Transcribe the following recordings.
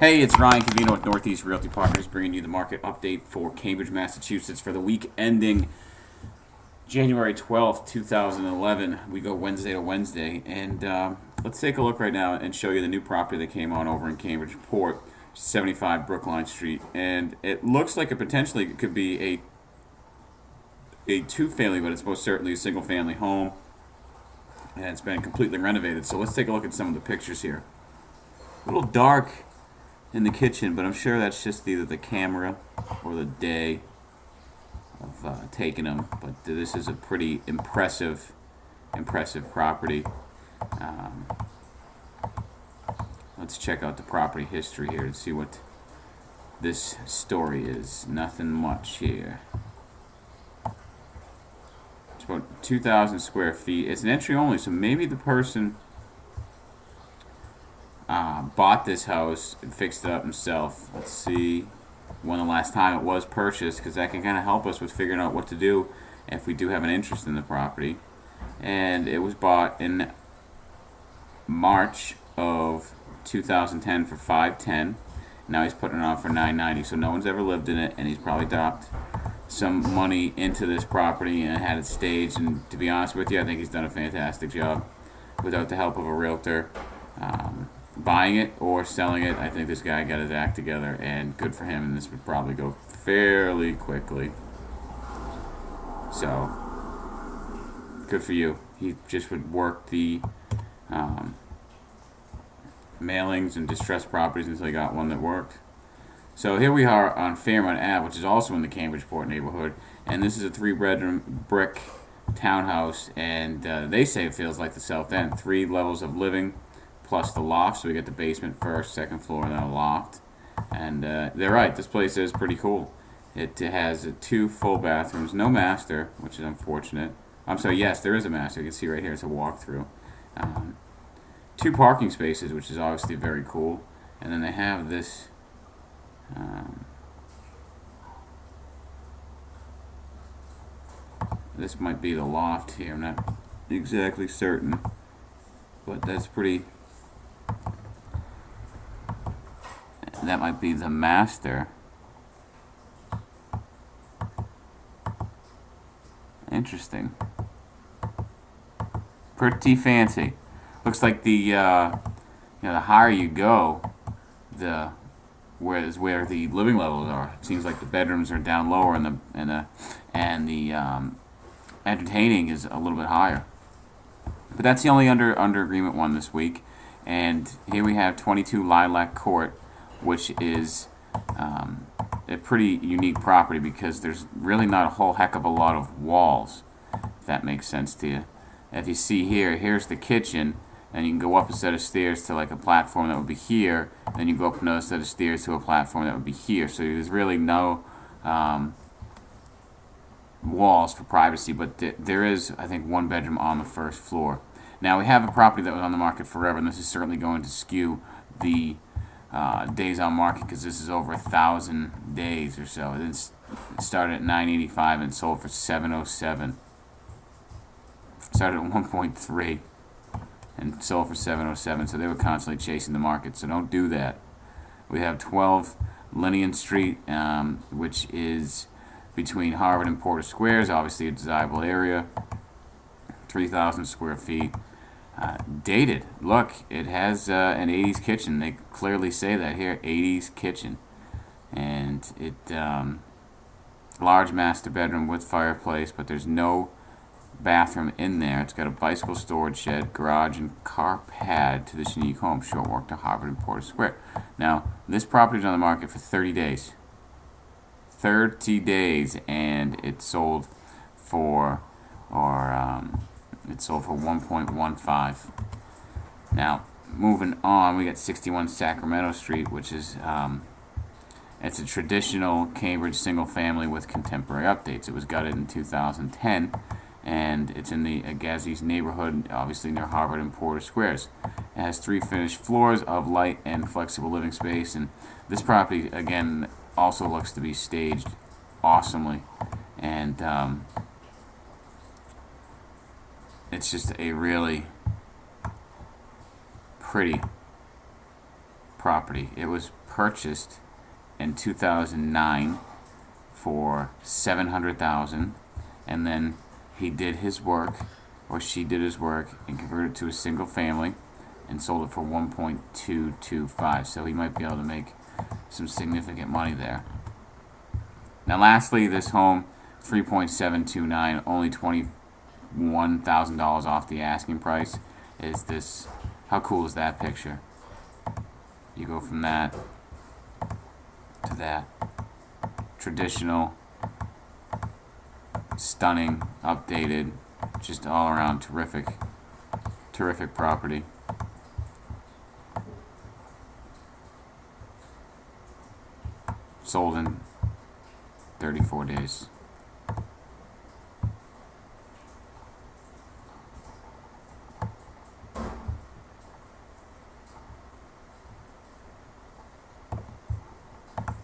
Hey, it's Ryan Cavino with Northeast Realty Partners bringing you the market update for Cambridge, Massachusetts for the week ending January 12th, 2011. We go Wednesday to Wednesday, and let's take a look right now and show you the new property that came on over in Cambridge Port, 75 Brookline Street. And it looks like it potentially could be a two-family, but it's most certainly a single-family home, and it's been completely renovated. So let's take a look at some of the pictures here. A little dark in the kitchen, but I'm sure that's just either the camera or the day of taking them. But this is a pretty impressive property. Um, let's check out the property history here and see what this story is. Nothing much here. It's about 2,000 square feet. It's an entry only, so maybe the person bought this house and fixed it up himself. Let's see when the last time it was purchased, because that can kind of help us with figuring out what to do if we do have an interest in the property. And it was bought in March of 2010 for $510. Now he's putting it on for $990. So no one's ever lived in it, and he's probably dropped some money into this property and had it staged. And to be honest with you, I think he's done a fantastic job without the help of a realtor. Buying it or selling it, I think this guy got his act together, and good for him, and this would probably go fairly quickly. So, good for you. He just would work the mailings and distressed properties until he got one that worked. So here we are on Fairmont Ave, which is also in the Cambridge Port neighborhood, and this is a 3-bedroom brick townhouse, and they say it feels like the South End. 3 levels of living, plus the loft, so we get the basement first, second floor, and then a loft. And they're right, this place is pretty cool. It has 2 full bathrooms, no master, which is unfortunate. I'm sorry, yes, there is a master. You can see right here, it's a walkthrough. 2 parking spaces, which is obviously very cool. And then they have this this might be the loft here, I'm not exactly certain, but that's pretty. That might be the master. Interesting. Pretty fancy. Looks like the the higher you go, the where the living levels are. It seems like the bedrooms are down lower, and the entertaining is a little bit higher. But that's the only under agreement one this week. And here we have 22 Lilac Court, which is a pretty unique property because there's really not a whole heck of a lot of walls, if that makes sense to you. If you see here, here's the kitchen, and you can go up a set of stairs to like a platform that would be here, then you go up another set of stairs to a platform that would be here. So there's really no walls for privacy, but there is, I think, 1 bedroom on the first floor. Now we have a property that was on the market forever, and this is certainly going to skew the days on market because this is over 1,000 days or so. It started at $985 and sold for $707. Started at 1.3 and sold for $707. So they were constantly chasing the market. So don't do that. We have 12 Linnean Street, which is between Harvard and Porter Squares. Obviously a desirable area. 3,000 square feet. Dated. Look, it has an 80s kitchen. They clearly say that here, 80s kitchen. And it large master bedroom with fireplace, but there's no bathroom in there. It's got a bicycle storage shed, garage, and car pad to this unique home. Short walk to Harvard and Porter Square. Now, this property is on the market for 30 days. 30 days, and it sold for, it sold for 1.15. Now, moving on, we got 61 Sacramento Street, which is it's a traditional Cambridge single family with contemporary updates. It was gutted in 2010, and it's in the Agassiz neighborhood, obviously near Harvard and Porter Squares. It has 3 finished floors of light and flexible living space, and this property, again, also looks to be staged awesomely, and it's just a really pretty property. It was purchased in 2009 for $700,000, and then he did his work, or she did his work, and converted it to a single family and sold it for 1.225. So he might be able to make some significant money there. Now lastly, this home, 3.729, only $21,000 off the asking price. Is this, how cool is that picture? You go from that to that. Traditional, stunning, updated, just all around terrific property. Sold in 34 days.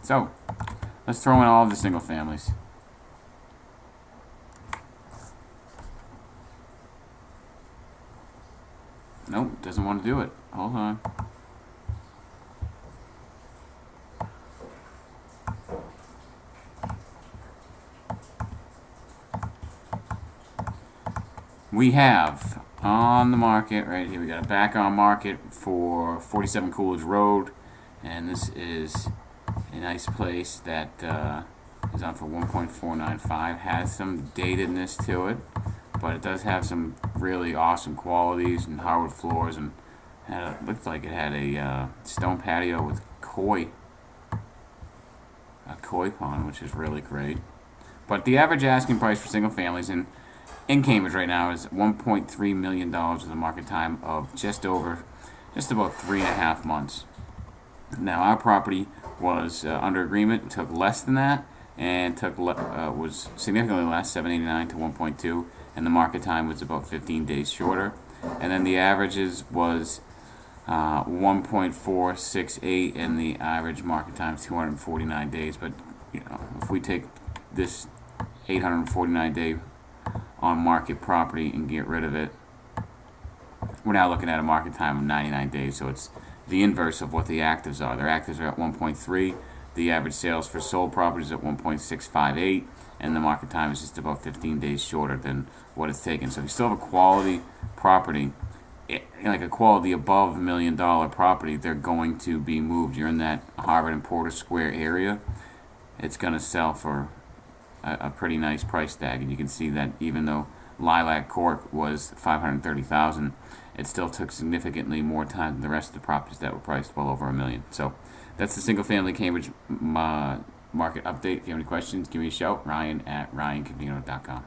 So, let's throw in all of the single families. Nope, doesn't want to do it. Hold on. We have on the market right here, we got a back on market for 47 Coolidge Road, and this is a nice place that is on for 1.495. Has some datedness to it, but it does have some really awesome qualities and hardwood floors, and looked like it had a stone patio with a koi pond, which is really great. But the average asking price for single families in Cambridge right now is $1.3 million with a market time of just about 3.5 months. Now our property was under agreement, took less than that, and was significantly less, 789 to 1.2, and the market time was about 15 days shorter. And then the averages was 1.468, and the average market time is 249 days. But if we take this 849 day on market property and get rid of it, we're now looking at a market time of 99 days. So it's the inverse of what the actives are. Their actives are at 1.3. The average sales for sold properties at 1.658, and the market time is just about 15 days shorter than what it's taken. So if you still have a quality property, like a quality above $1 million property, they're going to be moved. You're in that Harvard and Porter Square area, it's going to sell for a pretty nice price tag. And you can see that even though Lilac Court was $530,000, it still took significantly more time than the rest of the properties that were priced well over $1 million. So that's the single family Cambridge market update. If you have any questions, give me a shout. Ryan at ryanconvino.com.